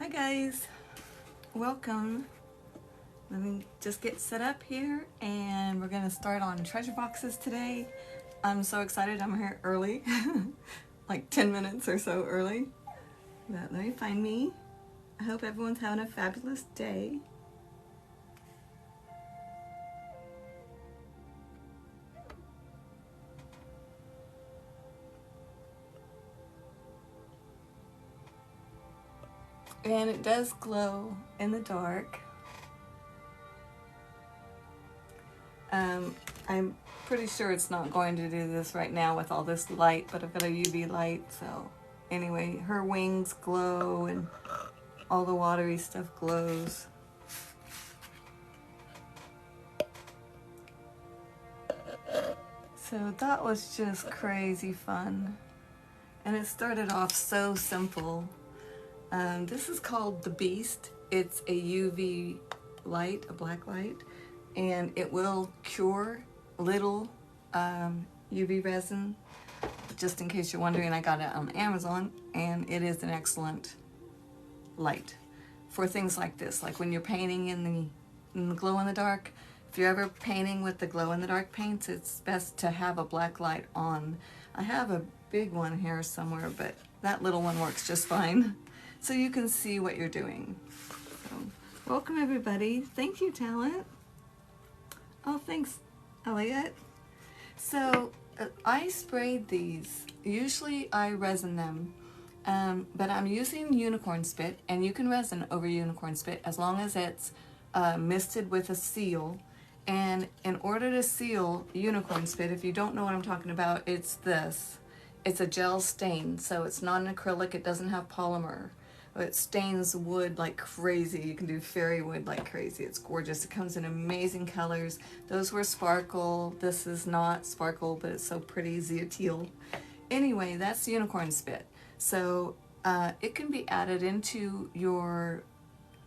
guys, welcome. Let me just get set up here and we're gonna start on treasure boxes today. I'm so excited. I'm here early, like 10 minutes or so early. But let me find me. I hope everyone's having a fabulous day. And it does glow in the dark. I'm pretty sure it's not going to do this right now with all this light, but I've got a UV light, so anyway, her wings glow and all the watery stuff glows. So that was just crazy fun. And it started off so simple. This is called the Beast. It's a UV light, a black light, and it will cure little UV resin. Just in case you're wondering, I got it on Amazon, and it is an excellent light for things like this, like when you're painting in the glow-in-the-dark. If you're ever painting with the glow-in-the-dark paints, it's best to have a black light on. I have a big one here somewhere, but that little one works just fine. So you can see what you're doing. So, welcome everybody. Thank you, Talent. Oh, thanks, Elliot. So I sprayed these. Usually I resin them, but I'm using unicorn spit, and you can resin over unicorn spit as long as it's misted with a seal. And in order to seal unicorn spit, if you don't know what I'm talking about, it's this. It's a gel stain, so it's not an acrylic, it doesn't have polymer. It stains wood like crazy. You can do fairy wood like crazy. It's gorgeous. It comes in amazing colors. Those were sparkle. This is not sparkle, but it's so pretty, teal. Anyway, that's unicorn spit. So it can be added into your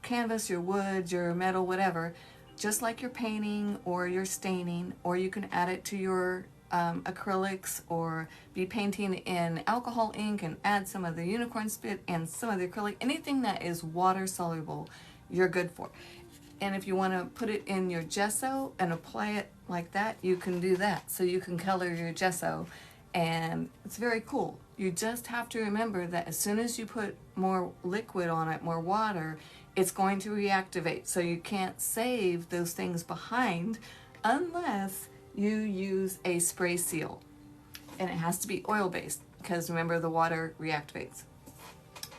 canvas, your wood, your metal, whatever, just like you're painting or you're staining, or you can add it to your acrylics, or be painting in alcohol ink and add some of the unicorn spit and some of the acrylic. Anything that is water soluble, you're good for. And if you want to put it in your gesso and apply it like that, you can do that. So you can color your gesso, and it's very cool. You just have to remember that as soon as you put more liquid on it, more water, it's going to reactivate. So you can't save those things behind unless you use a spray seal, and it has to be oil-based because remember, the water reactivates.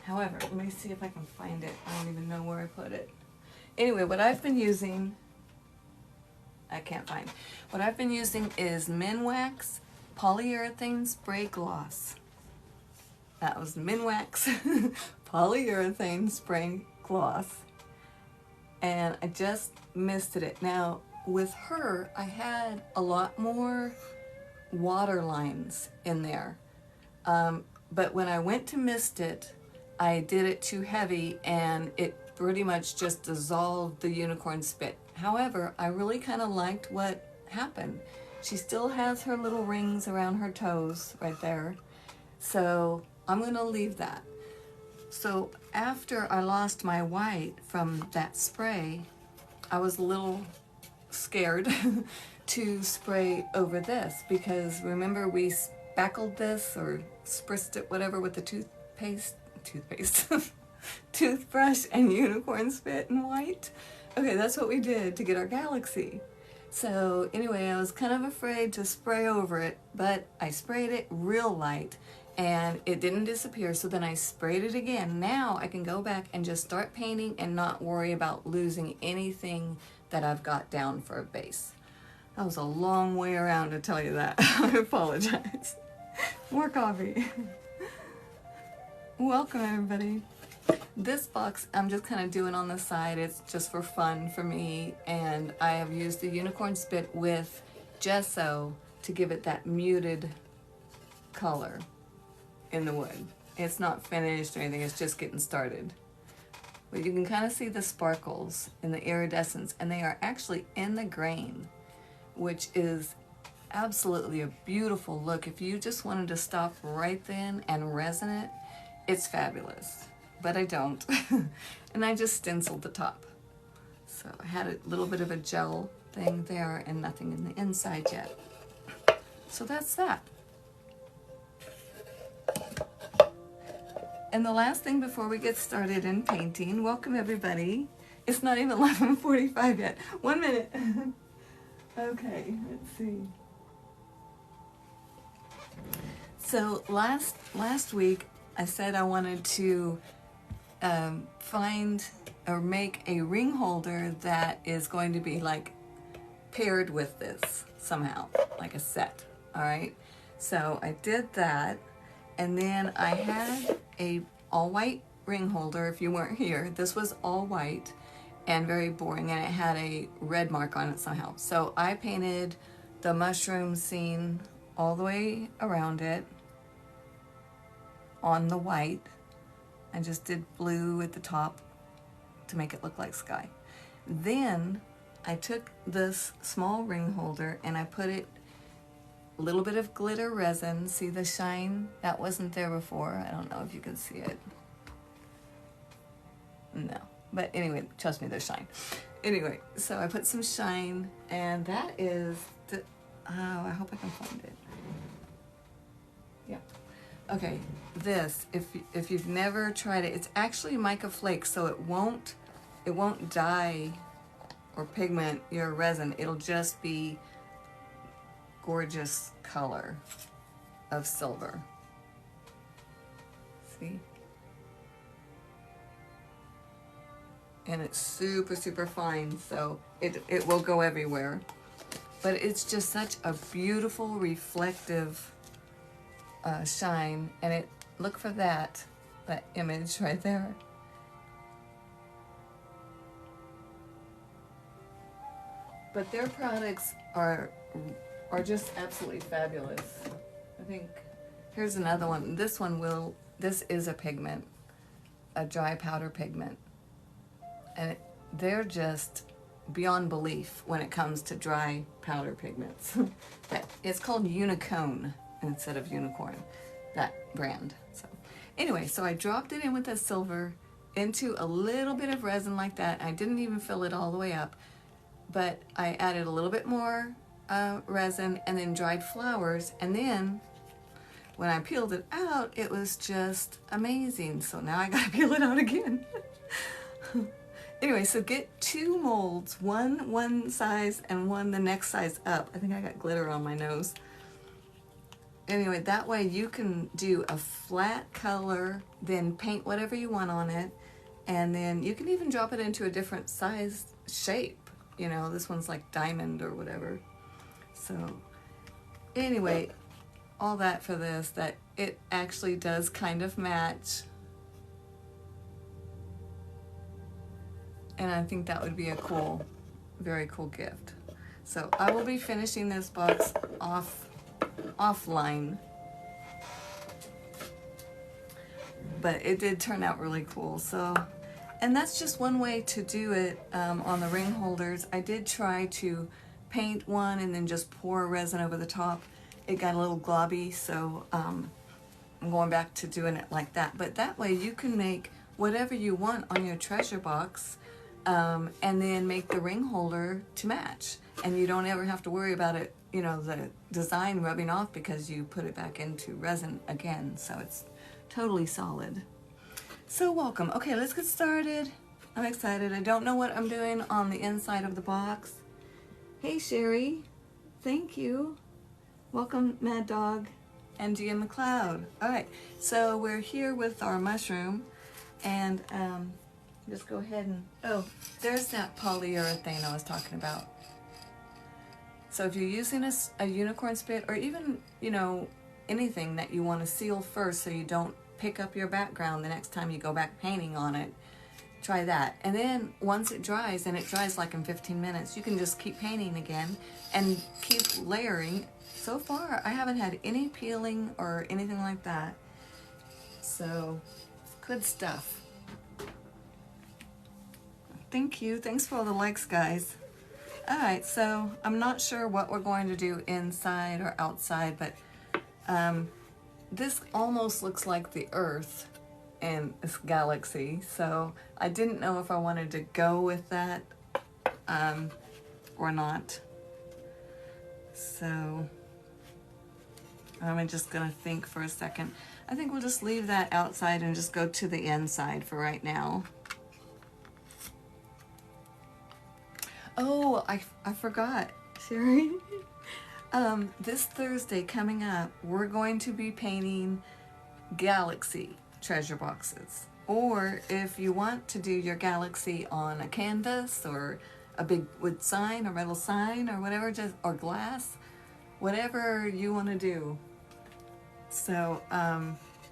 However, let me see if I can find it. I don't even know where I put it. Anyway, what I've been using, I can't find. What I've been using is Minwax Polyurethane Spray Gloss. That was Minwax Polyurethane Spray Gloss. And I just misted it. Now, with her, I had a lot more water lines in there. But when I went to mist it, I did it too heavy and it pretty much just dissolved the unicorn spit. However, I really kind of liked what happened. She still has her little rings around her toes right there. So I'm going to leave that. So after I lost my white from that spray, I was a little scared to spray over this, because remember we spackled this or spritzed it, whatever, with the toothbrush and unicorn spit and white. Okay, that's what we did to get our galaxy. So anyway, I was kind of afraid to spray over it, but I sprayed it real light and it didn't disappear. So then I sprayed it again. Now I can go back and just start painting and not worry about losing anything that I've got down for a base. That was a long way around to tell you that. I apologize. More coffee. Welcome everybody. This box I'm just kind of doing on the side. It's just for fun for me, and I have used the unicorn spit with gesso to give it that muted color in the wood. It's not finished or anything, it's just getting started. But you can kind of see the sparkles in the iridescence, and they are actually in the grain, which is absolutely a beautiful look. If you just wanted to stop right then and resin it, it's fabulous. but I don't. And I just stenciled the top. So I had a little bit of a gel thing there and nothing in the inside yet. So that's that. And the last thing before we get started in painting, welcome everybody. It's not even 11:45 yet. 1 minute. Okay, let's see. So last week I said I wanted to find or make a ring holder that is going to be like paired with this somehow, like a set. All right. So I did that, and then I had a all white ring holder. If you weren't here, this was all white and very boring, and it had a red mark on it somehow. So I painted the mushroom scene all the way around it on the white. I just did blue at the top to make it look like sky. Then I took this small ring holder and I put it a little bit of glitter resin. See the shine? That wasn't there before. I don't know if you can see it. No. But anyway, trust me, there's shine. Anyway, so I put some shine, and that is the, oh, I hope I can find it. Yeah. Okay, this, if you've never tried it, it's actually mica flake, so it won't dye or pigment your resin. It'll just be gorgeous color of silver. See? And it's super, super fine, so it will go everywhere. But it's just such a beautiful, reflective shine, and look for that image right there. But their products are just absolutely fabulous. I think, here's another one. This is a pigment, a dry powder pigment. And they're just beyond belief when it comes to dry powder pigments. It's called Unicone instead of Unicorn, that brand. So anyway, so I dropped it in with the silver into a little bit of resin like that. I didn't even fill it all the way up, but I added a little bit more resin and then dried flowers. And then when I peeled it out, it was just amazing. So now I gotta peel it out again. Anyway, so get 2 molds, one size and one the next size up. I think I got glitter on my nose. Anyway, that way you can do a flat color, then paint whatever you want on it, and then you can even drop it into a different size shape. You know, this one's like diamond or whatever. So anyway, all that for this, that it actually does kind of match. And I think that would be a cool, very cool gift. So I will be finishing this box offline. But it did turn out really cool. So, and that's just one way to do it on the ring holders. I did try to paint one and then just pour resin over the top. It got a little globby, so I'm going back to doing it like that. But that way you can make whatever you want on your treasure box. And then make the ring holder to match, and you don't ever have to worry about it, you know, the design rubbing off because you put it back into resin again, so it's totally solid. So welcome. Okay, let's get started. I'm excited. I don't know what I'm doing on the inside of the box. Hey Sherry, thank you. Welcome Mad Dog and GM McLeod. All right, so we're here with our mushroom, and just go ahead and, oh, there's that polyurethane I was talking about. So if you're using a unicorn spit, or even, you know, anything that you want to seal first so you don't pick up your background the next time you go back painting on it, try that. And then once it dries, and it dries like in 15 minutes, you can just keep painting again and keep layering. So far, I haven't had any peeling or anything like that. So, good stuff. Thank you. Thanks for all the likes, guys. All right, so I'm not sure what we're going to do inside or outside, but this almost looks like the earth, and it's galaxy. So I didn't know if I wanted to go with that or not. So I'm just gonna think for a second. I think we'll just leave that outside and just go to the inside for right now. Oh, I forgot, Sherry. This Thursday coming up, we're going to be painting galaxy treasure boxes. Or if you want to do your galaxy on a canvas or a big wood sign or metal sign or whatever, just or glass, whatever you want to do. So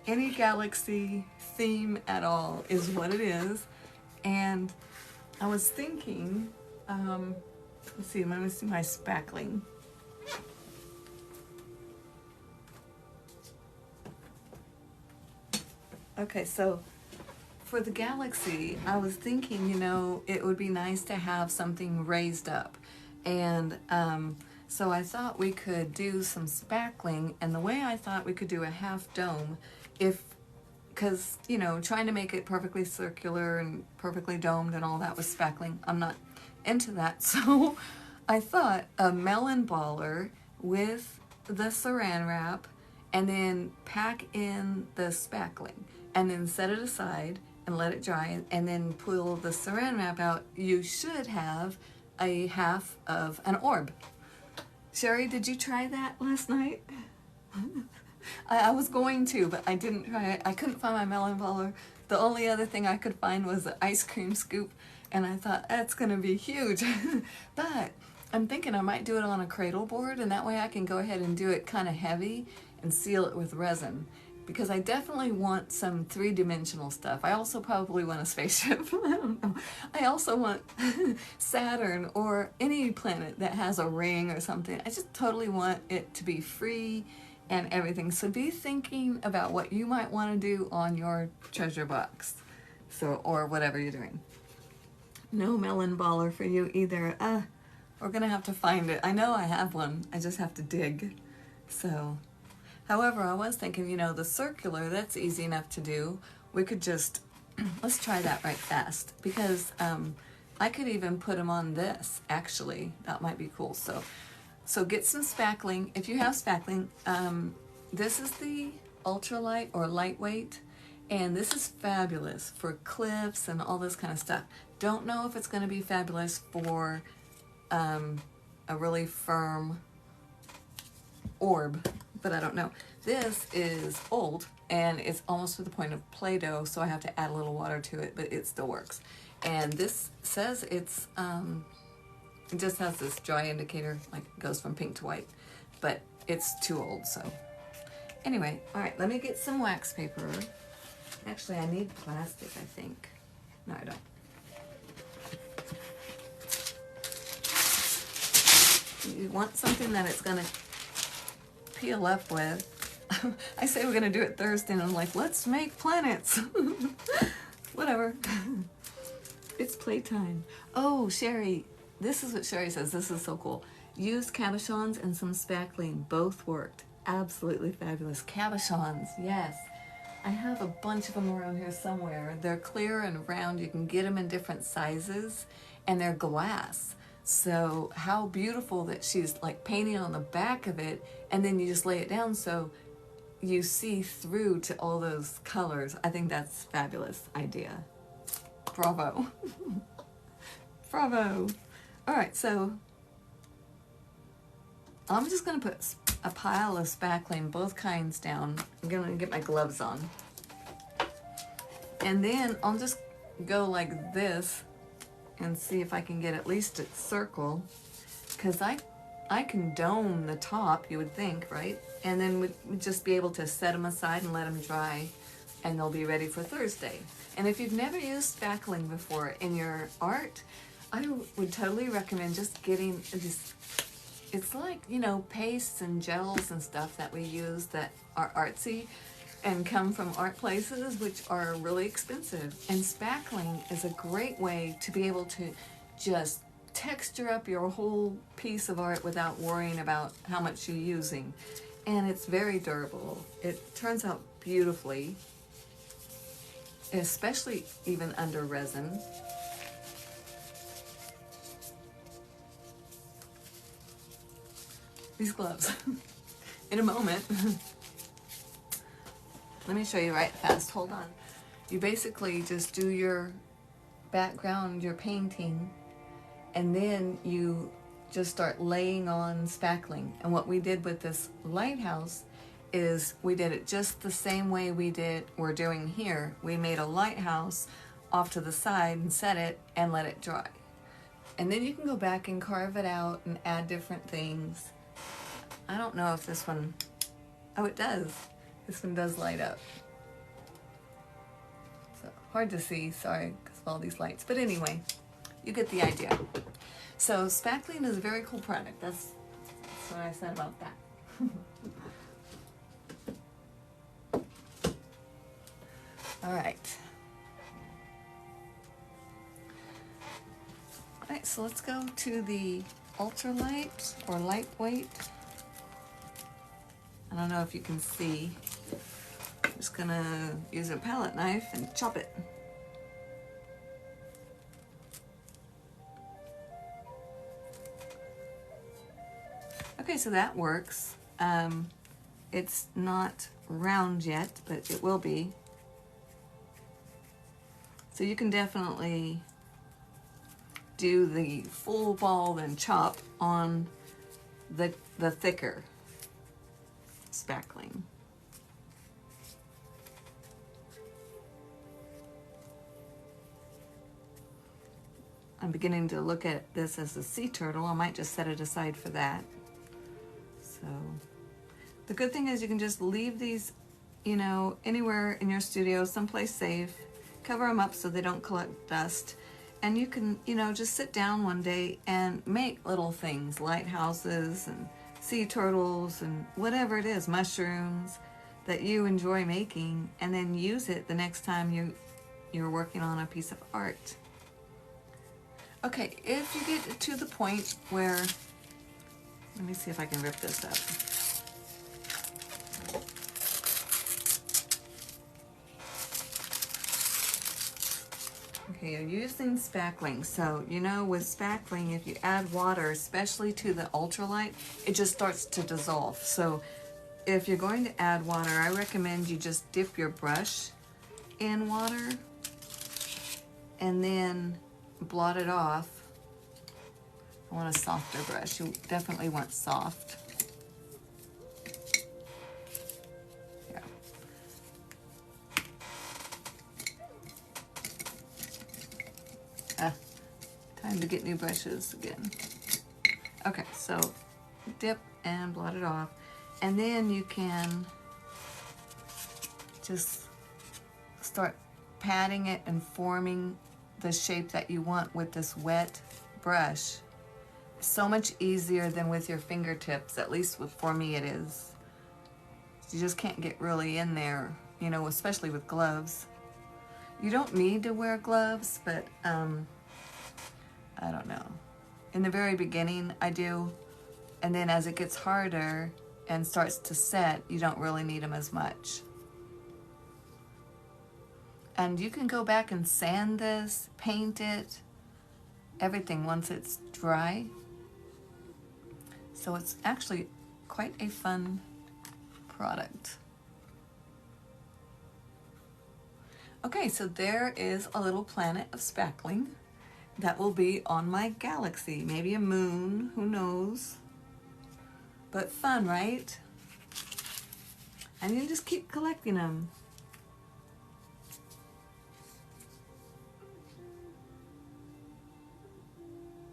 any galaxy theme at all is what it is. And I was thinking, let's see, let me see my spackling. Okay, so for the galaxy, I was thinking, you know, it would be nice to have something raised up. And so I thought we could do some spackling, and the way I thought we could do a half dome, because, you know, trying to make it perfectly circular and perfectly domed and all that was spackling. I'm not into that. So I thought a melon baller with the saran wrap and then pack in the spackling and then set it aside and let it dry and then pull the saran wrap out. You should have a half of an orb. Sherry, did you try that last night? I was going to, but I didn't try it. I couldn't find my melon baller. The only other thing I could find was the ice cream scoop, and I thought, that's gonna be huge. But I'm thinking I might do it on a cradle board, and that way I can go ahead and do it kind of heavy and seal it with resin. Because I definitely want some three-dimensional stuff. I also probably want a spaceship. I don't know. I also want Saturn or any planet that has a ring or something. I just totally want it to be free and everything. So be thinking about what you might want to do on your treasure box. So, or whatever you're doing. No melon baller for you either. We're gonna have to find it. I know I have one. I just have to dig. So. However, I was thinking, you know, the circular, that's easy enough to do. We could just, let's try that right fast. Because I could even put them on this, actually. That might be cool. So get some spackling. If you have spackling, this is the ultralight or lightweight. And this is fabulous for cliffs and all this kind of stuff. Don't know if it's going to be fabulous for a really firm orb. But I don't know. This is old, and it's almost to the point of Play-Doh, so I have to add a little water to it, but it still works. And this says it's, it just has this dry indicator, like it goes from pink to white, but it's too old, so. Anyway, all right, let me get some wax paper. Actually, I need plastic, I think. No, I don't. You want something that it's gonna peel up with. I say we're gonna do it Thursday, and I'm like, let's make planets. Whatever. It's playtime. Oh, Sherry, this is what Sherry says. This is so cool. Used cabochons and some spackling. Both worked. Absolutely fabulous. Cabochons, yes. I have a bunch of them around here somewhere. They're clear and round. You can get them in different sizes, and they're glass. So how beautiful that she's like painting on the back of it, and then you just lay it down so you see through to all those colors. I think that's a fabulous idea. Bravo. Bravo. All right, so I'm just gonna put a pile of spackling, both kinds, down. I'm gonna get my gloves on. And then I'll just go like this and see if I can get at least a circle, because I can dome the top, you would think, right? And then we'd just be able to set them aside and let them dry, and they'll be ready for Thursday. And if you've never used spackling before in your art, I would totally recommend just getting this. It's like, you know, pastes and gels and stuff that we use that are artsy and come from art places, which are really expensive. And spackling is a great way to be able to just texture up your whole piece of art without worrying about how much you're using. And it's very durable. It turns out beautifully. especially even under resin. These gloves. In a moment. Let me show you right fast. Hold on. You basically just do your background, your painting, and then you just start laying on spackling. And what we did with this lighthouse is we did it just the same way we're doing here. We made a lighthouse off to the side and set it and let it dry. And then you can go back and carve it out and add different things. I don't know if this one, oh, it does. This one does light up. So hard to see, sorry, because of all these lights. But anyway, you get the idea. So spackling is a very cool product. That's what I said about that. All right. All right, so let's go to the ultralight or lightweight. I don't know if you can see. I'm just gonna use a palette knife and chop it. Okay, so that works. It's not round yet, but it will be. So you can definitely do the full ball and chop on the thicker spackling. I'm beginning to look at this as a sea turtle. I might just set it aside for that. So the good thing is you can just leave these, you know, anywhere in your studio, someplace safe, cover them up so they don't collect dust. And you can, you know, just sit down one day and make little things, lighthouses and sea turtles and whatever it is, mushrooms that you enjoy making, and then use it the next time you're working on a piece of art. Okay, if you get to the point where, let me see if I can rip this up. Okay, you're using spackling. So, you know, with spackling, if you add water, especially to the ultralight, it just starts to dissolve. So if you're going to add water, I recommend you just dip your brush in water and then blot it off. I want a softer brush. You definitely want soft. Time to get new brushes again. Okay, so dip and blot it off. And then you can just start patting it and forming the shape that you want with this wet brush. So much easier than with your fingertips, at least for me it is. You just can't get really in there, you know, especially with gloves. You don't need to wear gloves, but I don't know. In the very beginning, I do. And then as it gets harder and starts to set, you don't really need them as much. And you can go back and sand this, paint it, everything once it's dry. So it's actually quite a fun product. Okay, so there is a little planet of spackling that will be on my galaxy. Maybe a moon, who knows? But fun, right? And you just keep collecting them.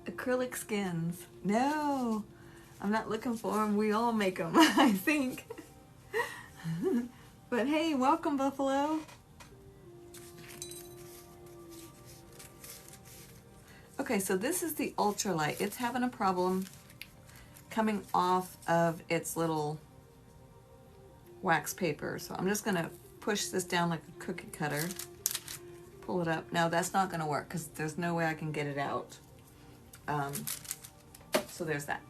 Acrylic skins. No, I'm not looking for them. We all make them, I think. But hey, welcome, Buffalo. Okay, so this is the ultralight. It's having a problem coming off of its little wax paper. So I'm just gonna push this down like a cookie cutter, pull it up. Now that's not gonna work because there's no way I can get it out. So there's that.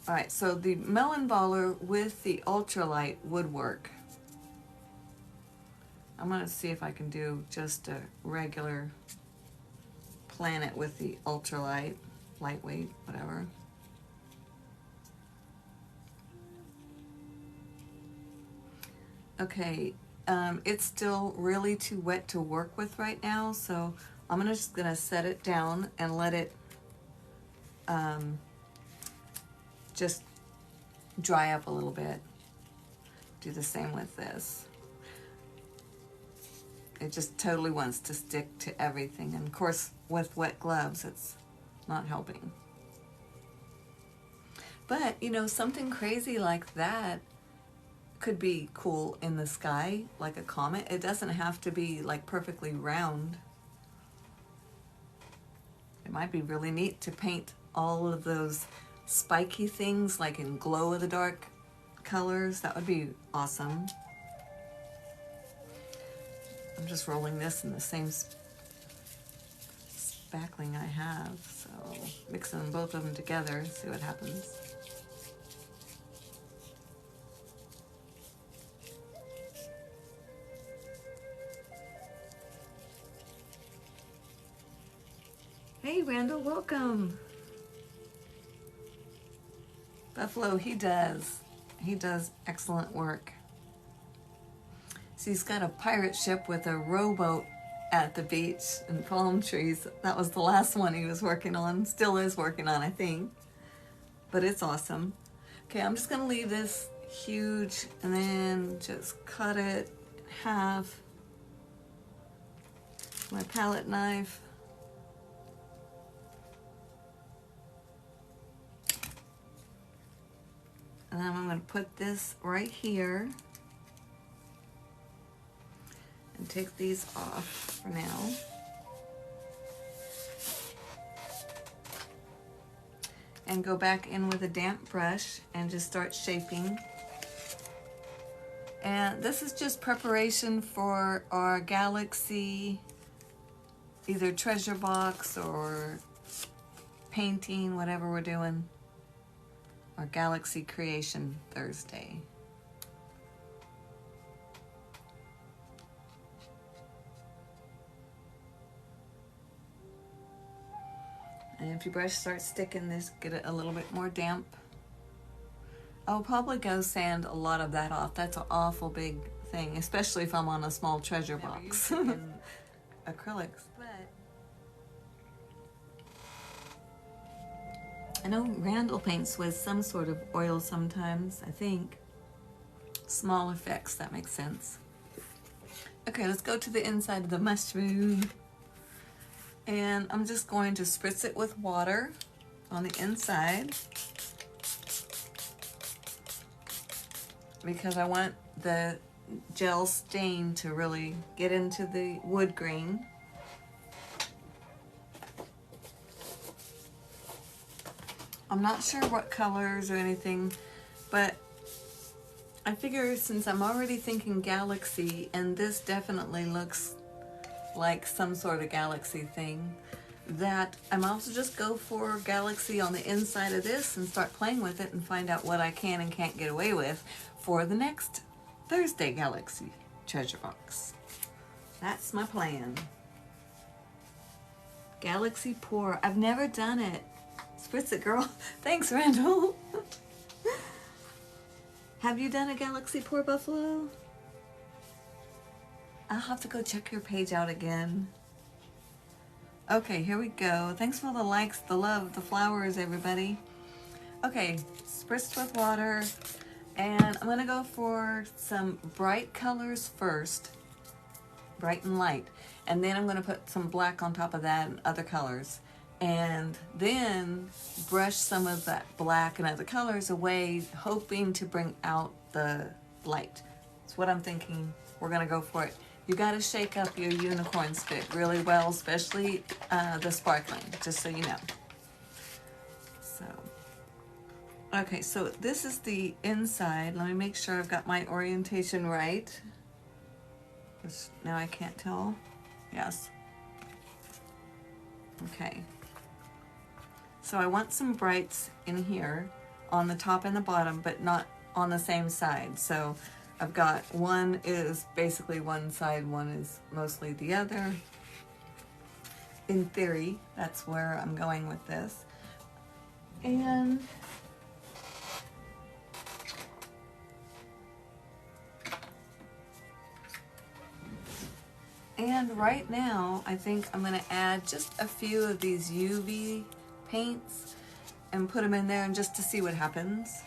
All right, so the melon baller with the ultralight would work. I'm gonna see if I can do just a regular planet with the ultralight, lightweight, whatever. Okay, it's still really too wet to work with right now, so I'm just gonna set it down and let it just dry up a little bit. Do the same with this. It just totally wants to stick to everything, and of course with wet gloves it's not helping. But you know, something crazy like that could be cool in the sky, like a comet. It doesn't have to be like perfectly round. It might be really neat to paint all of those spiky things like in glow-in-the-dark colors. That would be awesome. I'm just rolling this in the same spackling I have, so mixing both of them together, see what happens. Hey Randall, welcome. Buffalo, he does excellent work. So he's got a pirate ship with a rowboat at the beach and palm trees. That was the last one he was working on, still is working on, I think. But it's awesome. Okay, I'm just gonna leave this huge and then just cut it in half. My palette knife. And then I'm going to put this right here and take these off for now. And go back in with a damp brush and just start shaping. And this is just preparation for our Galaxy, either treasure box or painting, whatever we're doing. Our Galaxy Creation Thursday. And if your brush starts sticking, this get it a little bit more damp. I'll probably go sand a lot of that off. That's an awful big thing, especially if I'm on a small treasure box. In acrylics. I know Randall paints with some sort of oil sometimes, I think. Small effects, that makes sense. Okay, let's go to the inside of the mushroom. And I'm just going to spritz it with water on the inside because I want the gel stain to really get into the wood grain. I'm not sure what colors or anything, but I figure since I'm already thinking galaxy, and this definitely looks like some sort of galaxy thing, that I might also just go for galaxy on the inside of this and start playing with it and find out what I can and can't get away with for the next Thursday Galaxy treasure box. That's my plan. Galaxy pour. I've never done it. Spritz it, girl. Thanks, Randall. Have you done a Galaxy pour, Buffalo? I'll have to go check your page out again. Okay, here we go. Thanks for the likes, the love, the flowers, everybody. Okay, spritzed with water. And I'm gonna go for some bright colors first. Bright and light. And then I'm gonna put some black on top of that and other colors. And then brush some of that black and other colors away, hoping to bring out the light. That's what I'm thinking. We're gonna go for it. You gotta shake up your unicorn spit really well, especially the sparkling, just so you know. So, okay, so this is the inside. Let me make sure I've got my orientation right. Now I can't tell. Yes. Okay. So I want some brights in here on the top and the bottom, but not on the same side. So I've got one is basically one side, one is mostly the other. In theory, that's where I'm going with this. And right now, I think I'm going to add just a few of these UV paints and put them in there, and just to see what happens.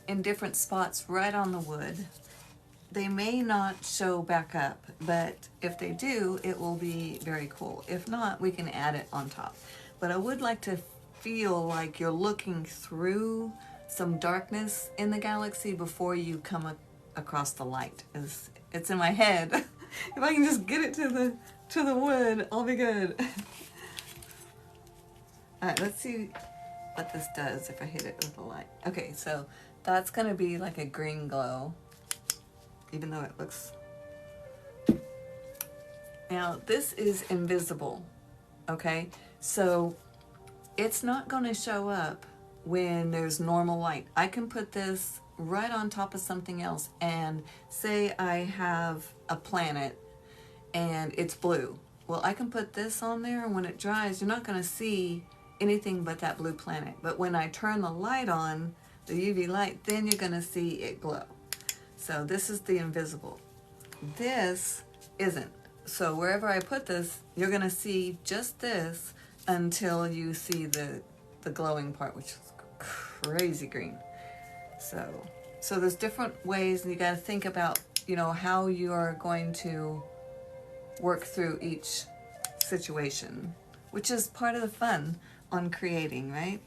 In different spots right on the wood. They may not show back up, but if they do, it will be very cool. If not, we can add it on top. But I would like to feel like you're looking through some darkness in the galaxy before you come across the light. It's in my head. If I can just get it to the wood, I'll be good. All right, let's see what this does if I hit it with the light. Okay, so that's gonna be like a green glow, even though it looks... Now, this is invisible, okay? So it's not gonna show up when there's normal light. I can put this right on top of something else, and say I have a planet and it's blue. Well, I can put this on there, and when it dries, you're not gonna see anything but that blue planet. But when I turn the light on, the UV light, then you're gonna see it glow. So this is the invisible. This isn't. So wherever I put this, you're gonna see just this until you see the glowing part, which is crazy green. So there's different ways, and you gotta think about, you know, how you are going to work through each situation, which is part of the fun on creating, right?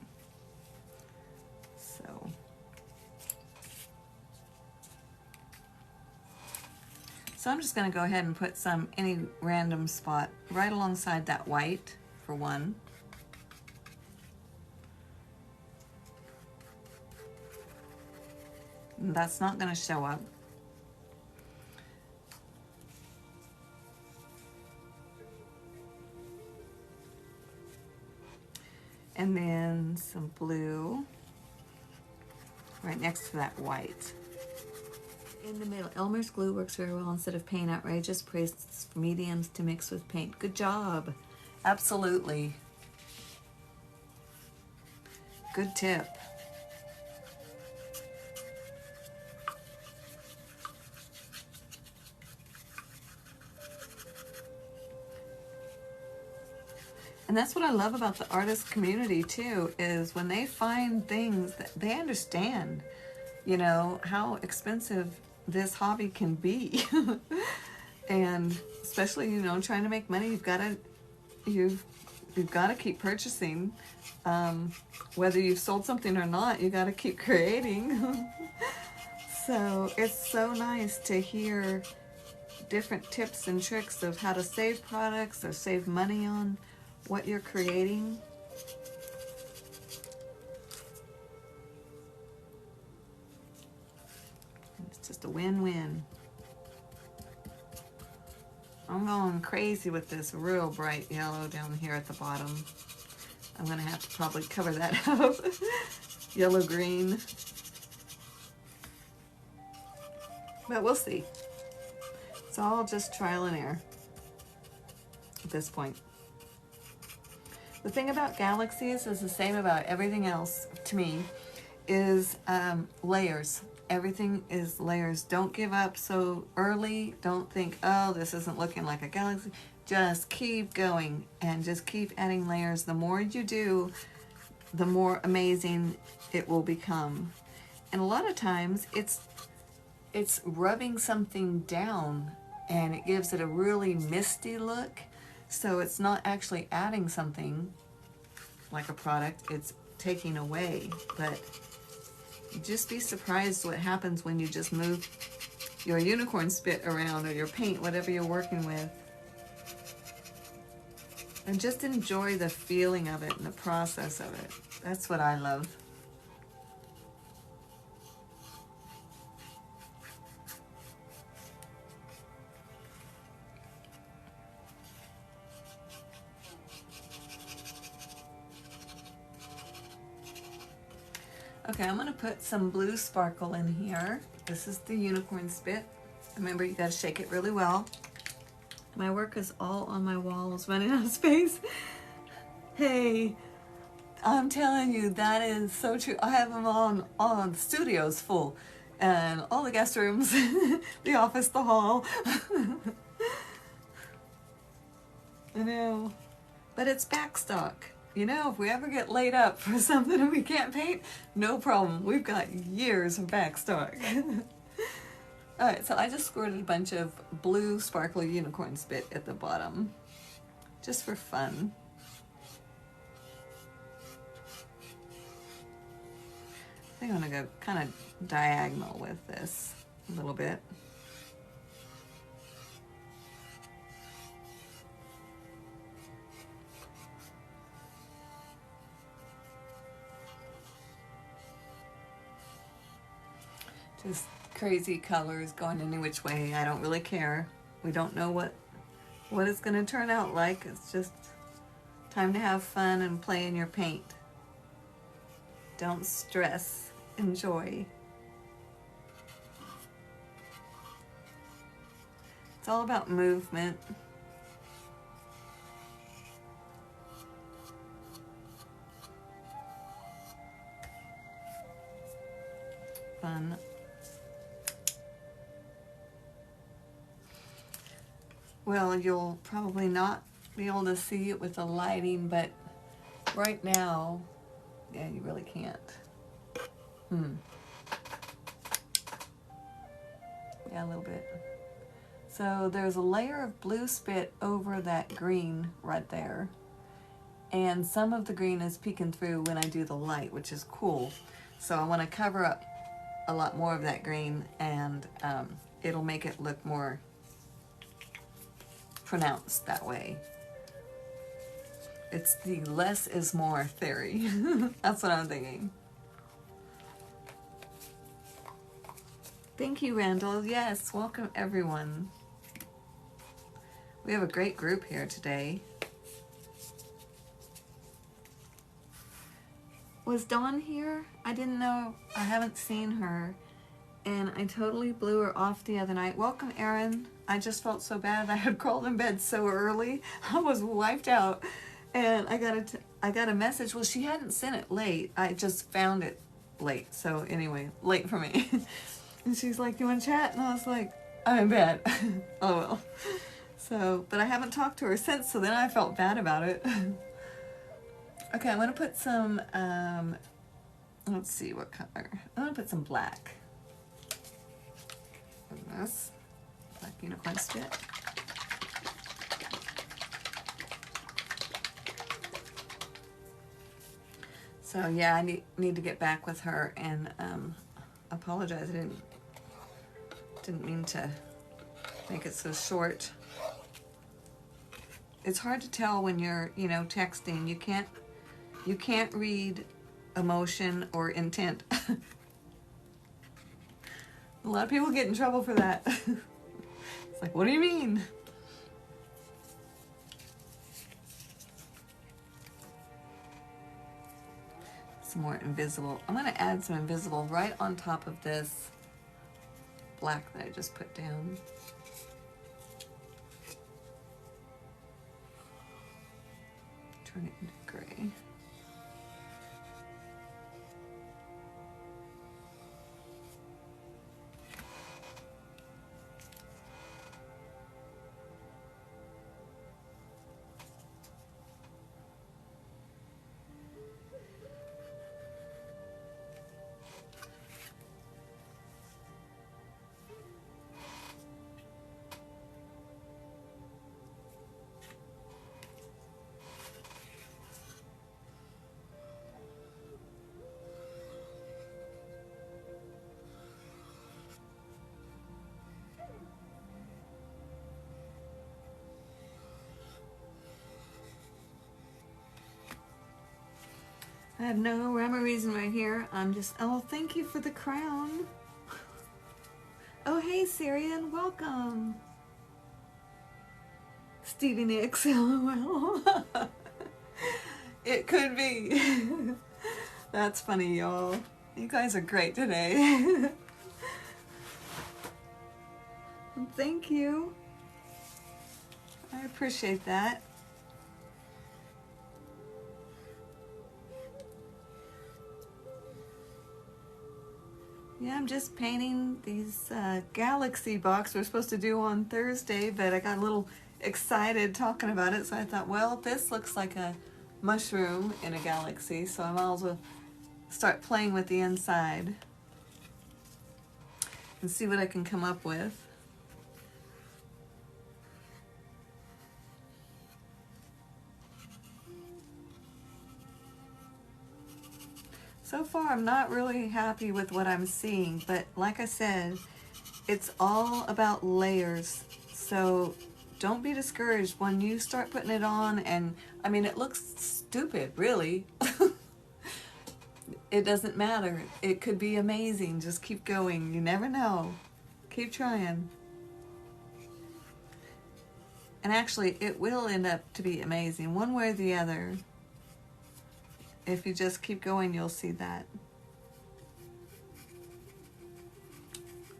So I'm just going to go ahead and put some, any random spot right alongside that white for one. And that's not going to show up. And then some blue right next to that white. In the middle, Elmer's glue works very well instead of paint. Outrageous praise for mediums to mix with paint. Good job. Absolutely. Good tip. And that's what I love about the artist community too, is when they find things that they understand, you know, how expensive this hobby can be. And especially, you know, trying to make money, you've got to keep purchasing. Whether you've sold something or not, you got to keep creating. So it's so nice to hear different tips and tricks of how to save products or save money on what you're creating. It's just a win-win. I'm going crazy with this real bright yellow down here at the bottom. I'm gonna have to probably cover that up. Yellow-green. But we'll see. It's all just trial and error at this point. The thing about galaxies is the same about everything else to me, is layers. Everything is layers. Don't give up so early. Don't think, oh, this isn't looking like a galaxy. Just keep going and just keep adding layers. The more you do, the more amazing it will become. And a lot of times it's rubbing something down, and it gives it a really misty look. So it's not actually adding something like a product, it's taking away. But just be surprised what happens when you just move your unicorn spit around, or your paint, whatever you're working with. And just enjoy the feeling of it and the process of it. That's what I love. Okay, I'm gonna put some blue sparkle in here. This is the unicorn spit. Remember, you gotta shake it really well. My work is all on my walls, running out of space. Hey, I'm telling you, that is so true. I have them on the studio's full, and all the guest rooms, the office, the hall. I know, but it's backstock. You know, if we ever get laid up for something and we can't paint, no problem. We've got years of backstock. Alright, so I just squirted a bunch of blue sparkly unicorn spit at the bottom, just for fun. I think I'm going to go kind of diagonal with this a little bit. Just crazy colors going any which way. I don't really care. We don't know what it's going to turn out like. It's just time to have fun and play in your paint. Don't stress. Enjoy. It's all about movement. Fun. Well, you'll probably not be able to see it with the lighting, but right now, yeah, you really can't. Yeah, a little bit. So there's a layer of blue spit over that green right there. And some of the green is peeking through when I do the light, which is cool. So I want to cover up a lot more of that green, and it'll make it look more pronounced that way. It's the less is more theory. That's what I'm thinking. Thank you, Randall. Yes, welcome everyone. We have a great group here today. Was Dawn here? I didn't know. I haven't seen her. And I totally blew her off the other night. Welcome, Erin. I just felt so bad. I had crawled in bed so early. I was wiped out. And I got a message. Well, she hadn't sent it late. I just found it late. So anyway, late for me. And she's like, "You want to chat?" And I was like, "I'm in bed." Oh well. So, but I haven't talked to her since, so then I felt bad about it. Okay, I'm going to put some, let's see what color. I'm going to put some black in this. Black unicorn spit. So yeah, I need to get back with her and apologize. I didn't mean to make it so short. It's hard to tell when you're, texting. You can't read emotion or intent. A lot of people get in trouble for that. It's like, what do you mean? Some more invisible. I'm going to add some invisible right on top of this black that I just put down. Turn it into gray. I have no rhyme or reason right here. I'm just, oh, thank you for the crown. Oh, hey, Syrian, welcome. Stevie Nicks, LOL. It could be. That's funny, y'all. You guys are great today. Thank you. I appreciate that. Yeah, I'm just painting these galaxy box we're supposed to do on Thursday, but I got a little excited talking about it, so I thought, well, this looks like a mushroom in a galaxy, so I might as well start playing with the inside and see what I can come up with. So far, I'm not really happy with what I'm seeing, but like I said, it's all about layers. So don't be discouraged when you start putting it on, and I mean, it looks stupid, really. It doesn't matter. It could be amazing. Just keep going. You never know. Keep trying. And actually, it will end up to be amazing, one way or the other. If you just keep going, you'll see that.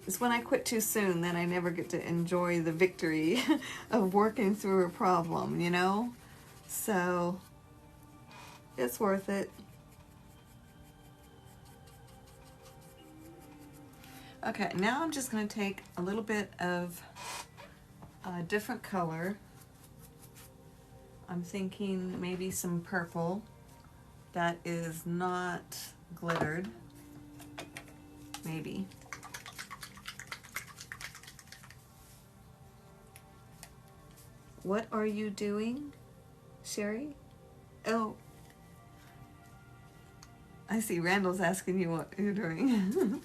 It's when I quit too soon, then I never get to enjoy the victory of working through a problem, you know? So, it's worth it. Okay, now I'm just going to take a little bit of a different color. I'm thinking maybe some purple that is not glittered. Maybe. What are you doing, Sherry? Oh, I see Randall's asking you what you're doing.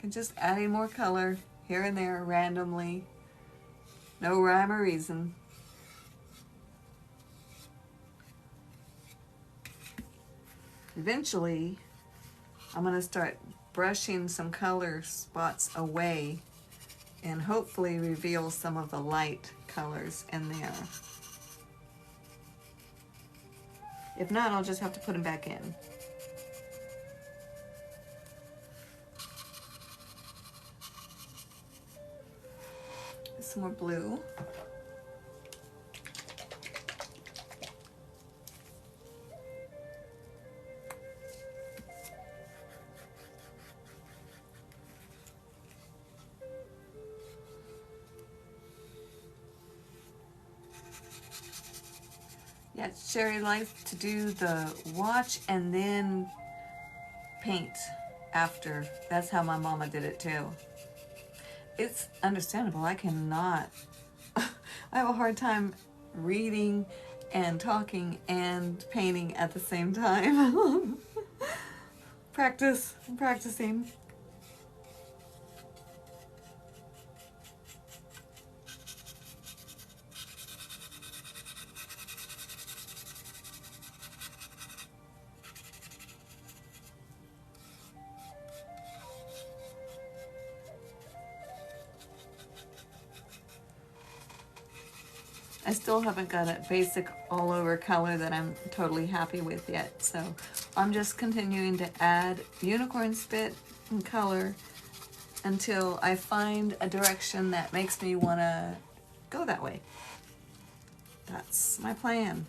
And just adding more color here and there randomly. No rhyme or reason. Eventually, I'm going to start brushing some color spots away and hopefully reveal some of the light colors in there. If not, I'll just have to put them back in. Some more blue. Yeah, Sherry likes to do the watch and then paint after. That's how my mama did it too. It's understandable. I cannot. I have a hard time reading and talking and painting at the same time. I'm practicing. I still haven't got a basic all over color that I'm totally happy with yet. So I'm just continuing to add unicorn spit and color until I find a direction that makes me want to go that way. That's my plan.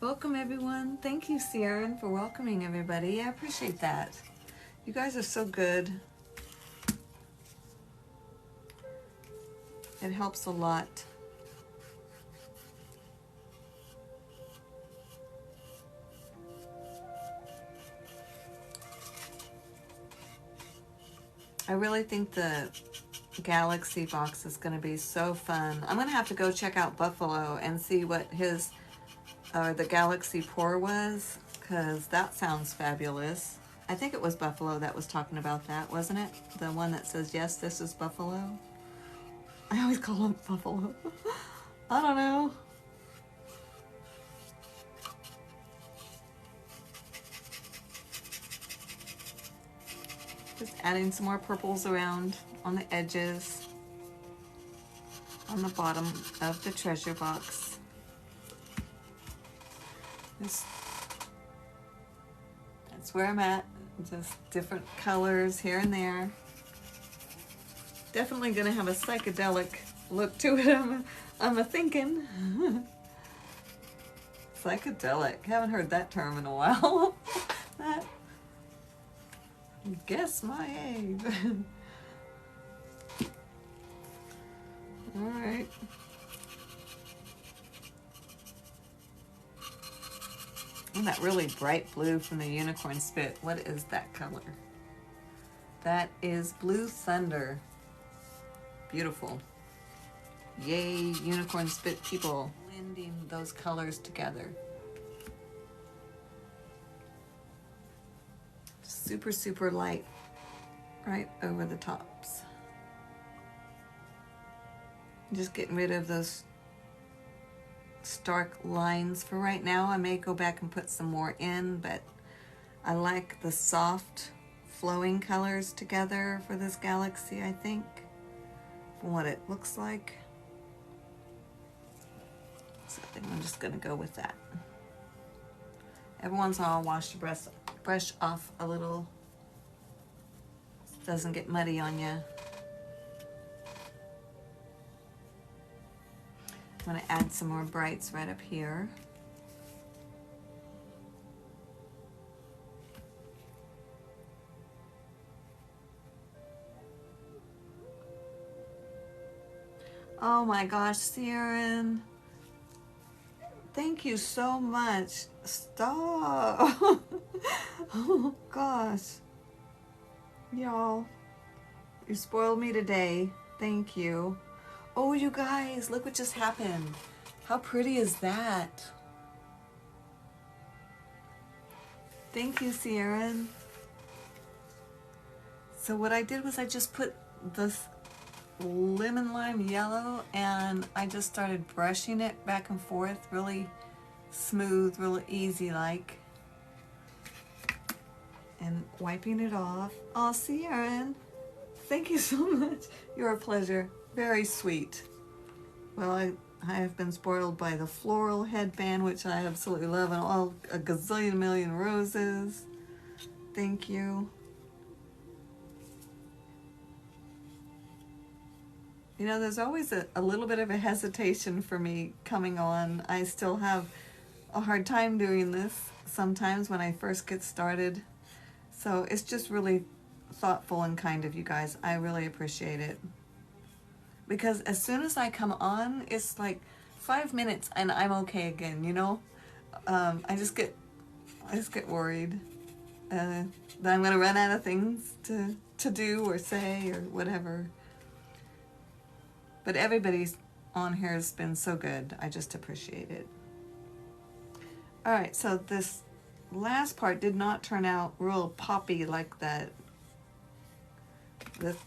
Welcome everyone. Thank you, Sierra, for welcoming everybody. I appreciate that. You guys are so good. It helps a lot. I really think the Galaxy box is going to be so fun. I'm going to have to go check out Buffalo and see what his, the Galaxy pour was, because that sounds fabulous. I think it was Buffalo that was talking about that, wasn't it? The one that says, yes, this is Buffalo. I always call him Buffalo. I don't know. Just adding some more purples around on the edges, on the bottom of the treasure box. That's where I'm at. Just different colors here and there. Definitely gonna have a psychedelic look to it, I'm a thinking. Psychedelic, haven't heard that term in a while. That, guess my age. All right. And that really bright blue from the unicorn spit. What is that color? That is Blue Thunder. Beautiful. Yay, unicorn spit people. Blending those colors together. Super, super light right over the tops. Just getting rid of those stark lines for right now. I may go back and put some more in, but I like the soft flowing colors together for this galaxy, I think, from what it looks like. So I think I'm just gonna go with that. Every once in a while I'll wash the brush off a little so it doesn't get muddy on you. I'm going to add some more brights right up here. Oh my gosh, Siren. Thank you so much. Stop. Oh gosh. Y'all, you spoiled me today. Thank you. Oh, you guys, look what just happened. How pretty is that? Thank you, Sierra. So what I did was I just put this lemon lime yellow and I just started brushing it back and forth, really smooth, really easy like, and wiping it off. Oh, Sierra, thank you so much. You're a pleasure. Very sweet. Well, I have been spoiled by the floral headband, which I absolutely love, and all a gazillion million roses. Thank you. You know, there's always a little bit of a hesitation for me coming on. I still have a hard time doing this sometimes when I first get started. So it's just really thoughtful and kind of you guys. I really appreciate it. Because as soon as I come on, it's like 5 minutes and I'm okay again, you know? I just get worried that I'm gonna run out of things to do or say or whatever. But everybody's on here has been so good. I just appreciate it. All right, so this last part did not turn out real poppy like that.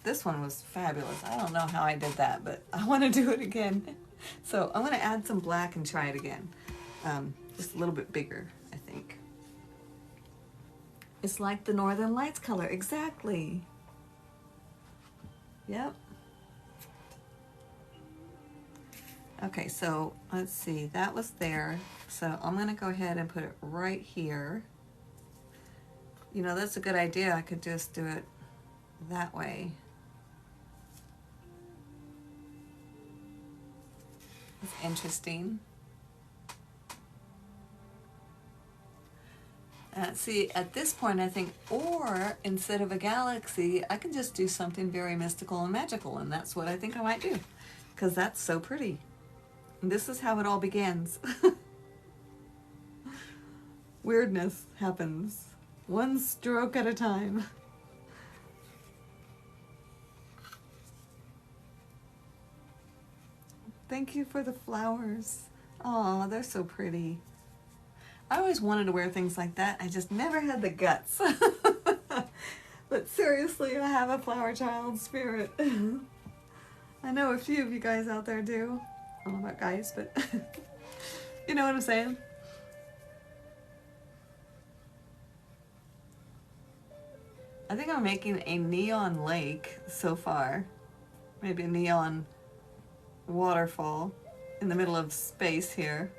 This one was fabulous. I don't know how I did that, but I want to do it again. So I'm going to add some black and try it again. Just a little bit bigger, I think. It's like the Northern Lights color, exactly. Yep. Okay, so let's see, that was there. So I'm going to go ahead and put it right here. You know, that's a good idea. I could just do it that way. It's interesting. See, at this point I think, or instead of a galaxy, I can just do something very mystical and magical, and that's what I think I might do, because that's so pretty. And this is how it all begins. Weirdness happens, one stroke at a time. Thank you for the flowers. Oh, they're so pretty. I always wanted to wear things like that. I just never had the guts. But seriously, I have a flower child spirit. I know a few of you guys out there do. I don't know about guys, but you know what I'm saying? I think I'm making a neon lake so far. Maybe a neon waterfall in the middle of space here.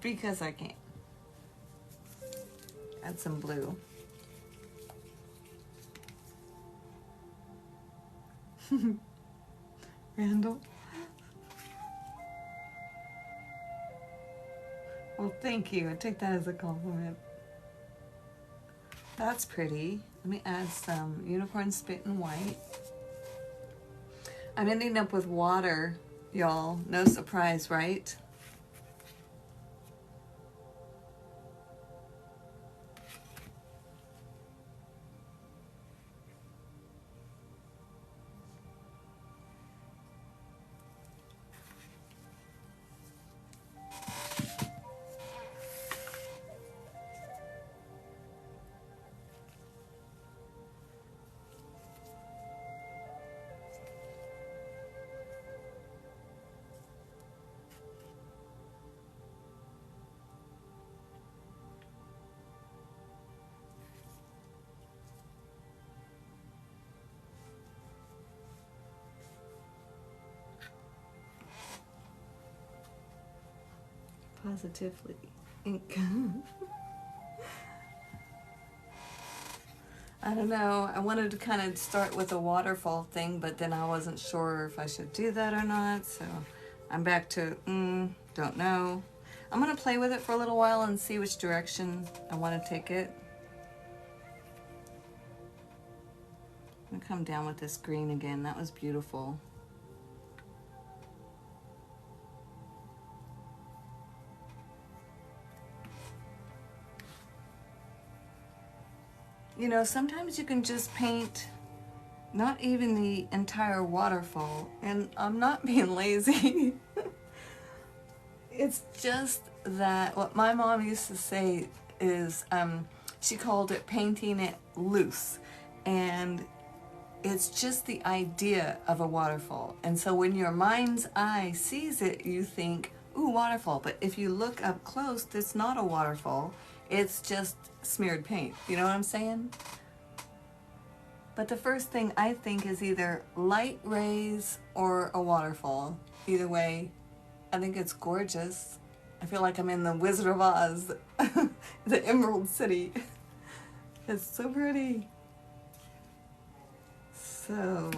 Because I can. Add some blue. Randall. Well, thank you. I take that as a compliment. That's pretty. Let me add some unicorn spit and white. I'm ending up with water, y'all. No surprise, right? Positively ink. I don't know. I wanted to kind of start with a waterfall thing, but then I wasn't sure if I should do that or not. So I'm back to, don't know. I'm going to play with it for a little while and see which direction I want to take it. I'm going to come down with this green again. That was beautiful. You know, sometimes you can just paint not even the entire waterfall, and I'm not being lazy. It's just that what my mom used to say is, she called it painting it loose, and it's just the idea of a waterfall. And so when your mind's eye sees it, you think, ooh, waterfall. But if you look up close, it's not a waterfall. It's just smeared paint. You know what I'm saying? But the first thing I think is either light rays or a waterfall. Either way, I think it's gorgeous. I feel like I'm in the Wizard of Oz, the Emerald City. It's so pretty. So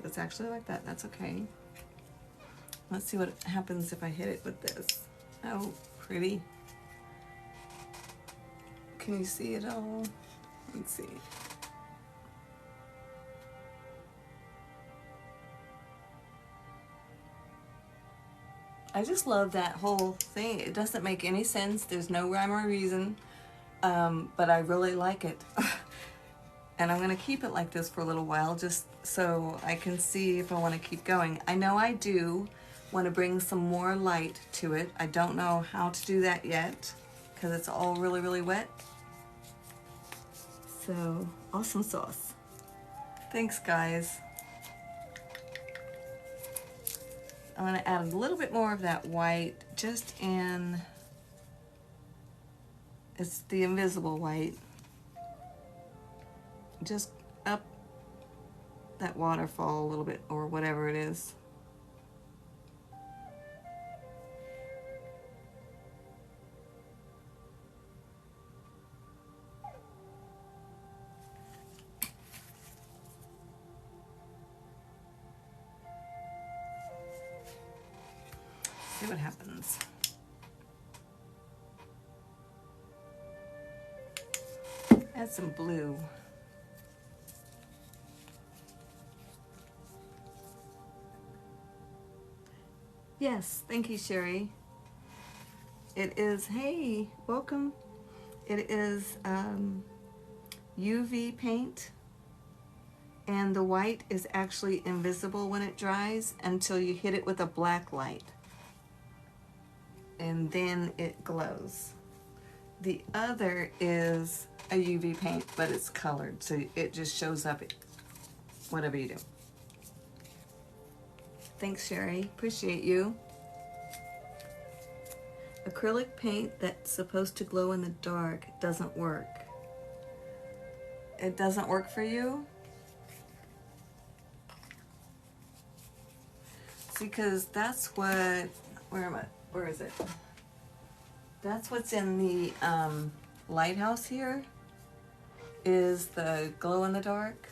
it's actually like that. That's okay. Let's see what happens if I hit it with this. Oh, pretty. Can you see it all? Let's see. I just love that whole thing. It doesn't make any sense. There's no rhyme or reason, but I really like it. And I'm going to keep it like this for a little while just so I can see if I want to keep going. I know I do want to bring some more light to it. I don't know how to do that yet because it's all really, really wet. So, awesome sauce. Thanks, guys. I'm going to add a little bit more of that white just in, it's the invisible white, just up that waterfall a little bit or whatever it is. See what happens. Add some blue. Yes, thank you, Sherry. It is, hey, welcome. It is UV paint, and the white is actually invisible when it dries until you hit it with a black light. And then it glows. The other is a UV paint, but it's colored, so it just shows up whatever you do. Thanks, Sherry. Appreciate you. acrylic paint that's supposed to glow in the dark doesn't work. It doesn't work for you? See, because that's what, where am I? Where is it? That's what's in the lighthouse here, is the glow in the dark.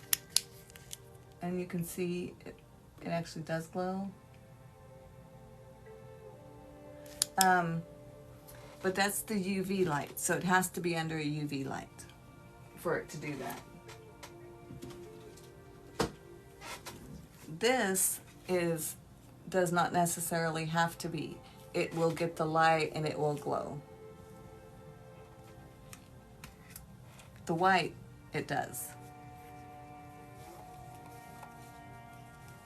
And you can see it actually does glow. But that's the UV light, so it has to be under a UV light for it to do that. This does not necessarily have to be. It will get the light and it will glow. The white, it does.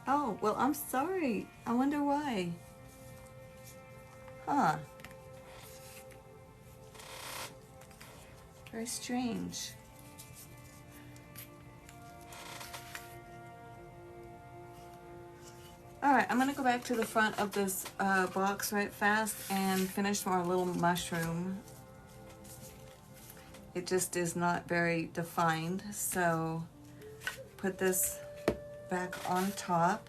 Oh, well, I'm sorry. I wonder why. Huh. Very strange. Alright, I'm going to go back to the front of this box right fast and finish our little mushroom. It just is not very defined, so put this back on top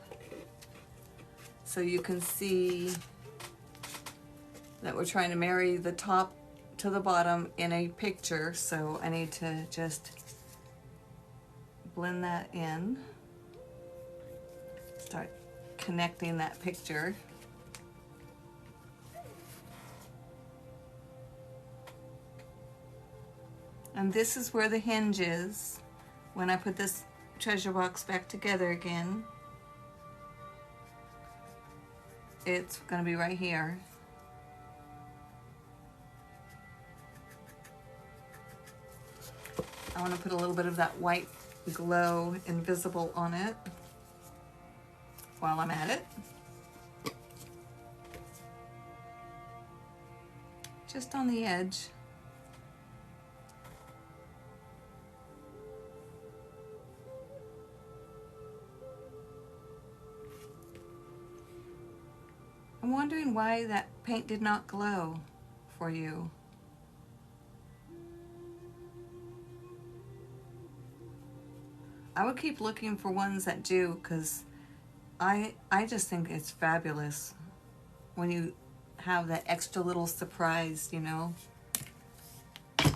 so you can see that we're trying to marry the top to the bottom in a picture, so I need to just blend that in. Start connecting that picture. And this is where the hinge is when I put this treasure box back together again. It's going to be right here. I want to put a little bit of that white glow invisible on it while I'm at it. Just on the edge. I'm wondering why that paint did not glow for you. I would keep looking for ones that do, because I just think it's fabulous when you have that extra little surprise, you know. Okay,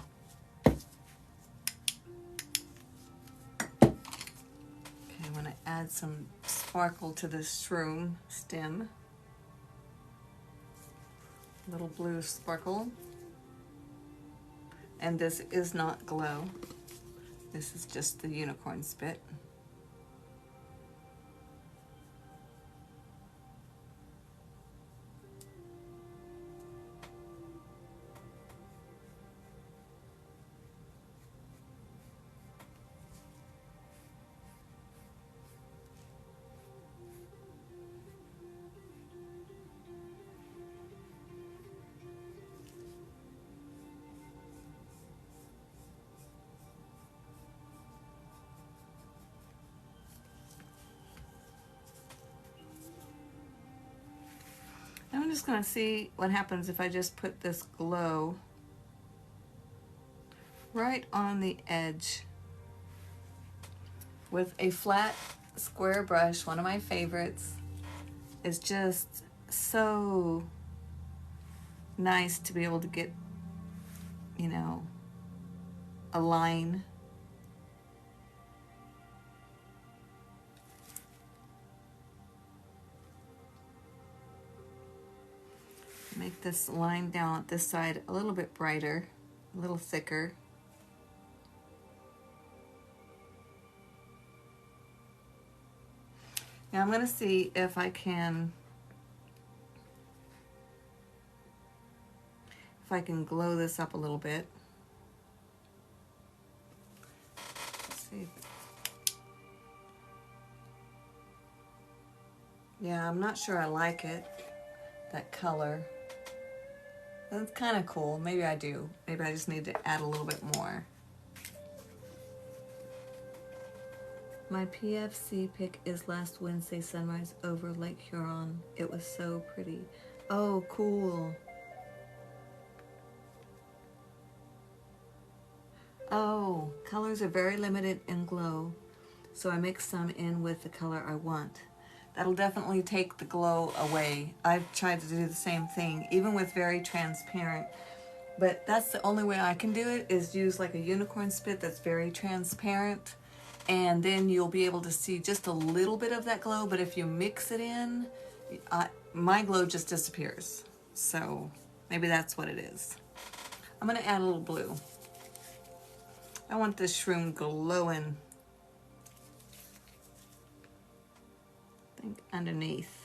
I'm going to add some sparkle to this shroom stem. Little blue sparkle. And this is not glow. This is just the unicorn spit. I'm just going to see what happens if I just put this glow right on the edge with a flat square brush. One of my favorites. Is just so nice to be able to get, you know, a line. Make this line down at this side a little bit brighter, a little thicker. Now I'm going to see if I can glow this up a little bit. Let's see. Yeah, I'm not sure I like it, that color. That's kind of cool. Maybe I do. Maybe I just need to add a little bit more. My PFC pic is last Wednesday sunrise over Lake Huron. It was so pretty. Oh, cool. Oh, colors are very limited in glow, so I mix some in with the color I want. That'll definitely take the glow away. I've tried to do the same thing, even with very transparent, but that's the only way I can do it, is use like a unicorn spit that's very transparent, and then you'll be able to see just a little bit of that glow, but if you mix it in, my glow just disappears. So maybe that's what it is. I'm gonna add a little blue. I want this shroom glowing. I think underneath.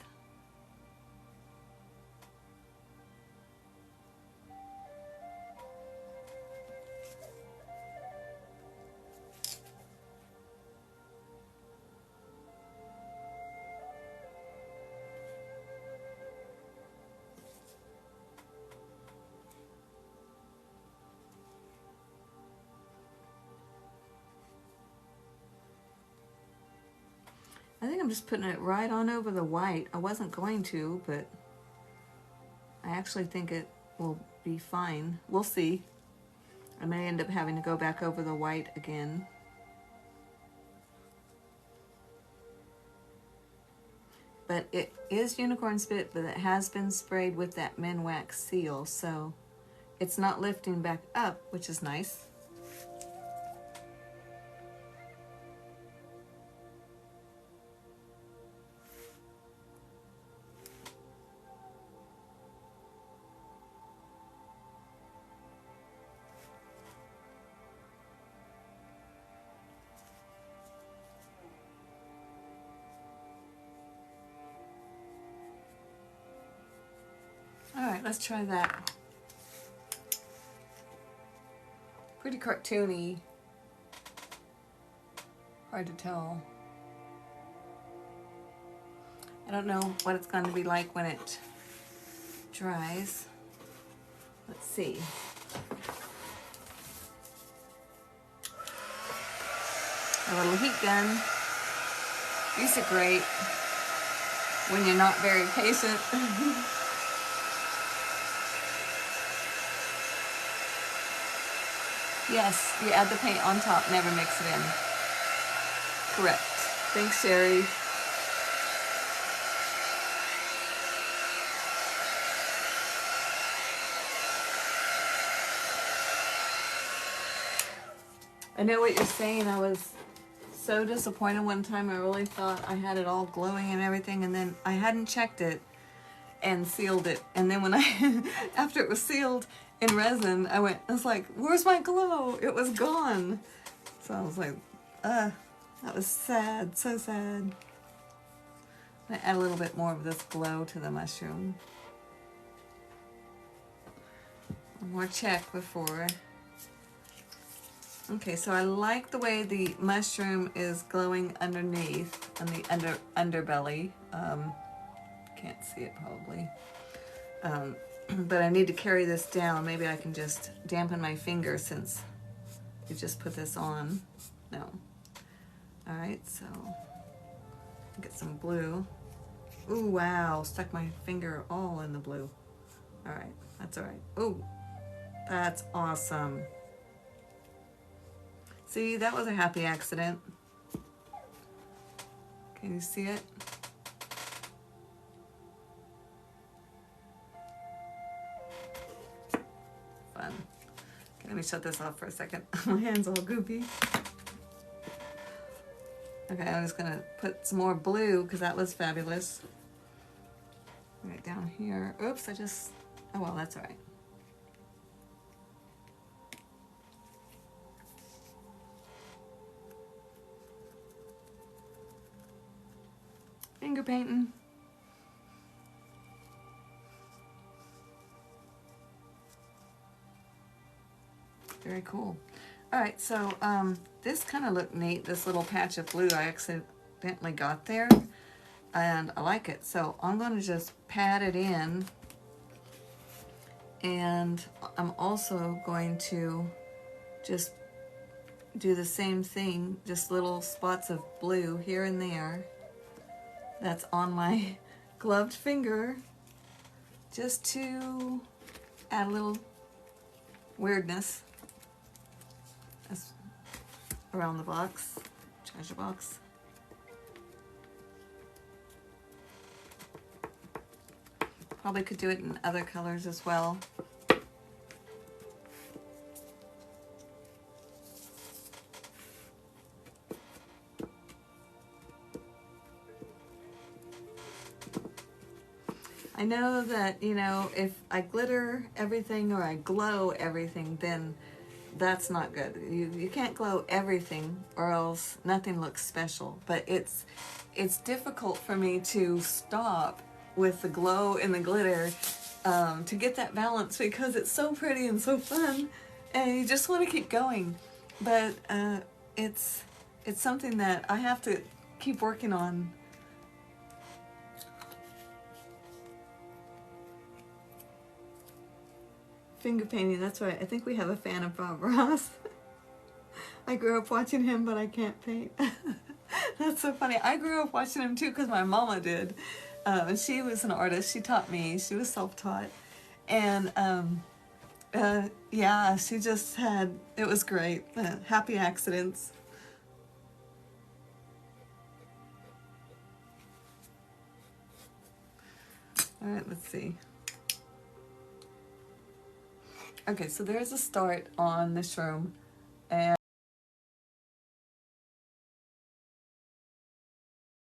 I think I'm just putting it right on over the white. I wasn't going to, but I actually think it will be fine. We'll see. I may end up having to go back over the white again. But it is unicorn spit, but it has been sprayed with that Minwax seal, so it's not lifting back up, which is nice. All right, let's try that. Pretty cartoony. Hard to tell. I don't know what it's going to be like when it dries. Let's see. A little heat gun. These are great when you're not very patient. Yes, you add the paint on top, never mix it in. Correct. Thanks, Sherry. I know what you're saying. I was so disappointed one time. I really thought I had it all glowing and everything, and then I hadn't checked it and sealed it. And then when after it was sealed in resin, I was like, where's my glow? It was gone. So I was like, that was sad, so sad. I add a little bit more of this glow to the mushroom. One more check before. Okay, so I like the way the mushroom is glowing underneath on the underbelly. Can't see it probably. But I need to carry this down. Maybe I can just dampen my finger since you just put this on. No. All right, so get some blue. Ooh, wow, stuck my finger all in the blue. All right, that's all right. Ooh, that's awesome. See, that was a happy accident. Can you see it? Fun. Okay, let me shut this off for a second. My hand's all goopy. Okay, I'm just gonna put some more blue because that was fabulous. Right down here. Oops, oh well, that's all right. Finger painting. Very cool. All right, so this kind of looked neat, this little patch of blue I accidentally got there, and I like it. So I'm going to just pat it in, and I'm also going to just do the same thing, just little spots of blue here and there. That's on my gloved finger, just to add a little weirdness. around the box, treasure box. Probably could do it in other colors as well. I know that, you know, if I glitter everything or I glow everything, then that's not good. You can't glow everything or else nothing looks special. But it's difficult for me to stop with the glow and the glitter to get that balance, because it's so pretty and so fun and you just want to keep going. But it's something that I have to keep working on. Finger painting, that's right. I think we have a fan of Bob Ross. I grew up watching him, but I can't paint. That's so funny. I grew up watching him too because my mama did. She was an artist. She taught me. She was self-taught. And yeah, she just had, it was great. Happy accidents. All right, let's see. Okay, so there's a start on the shroom. And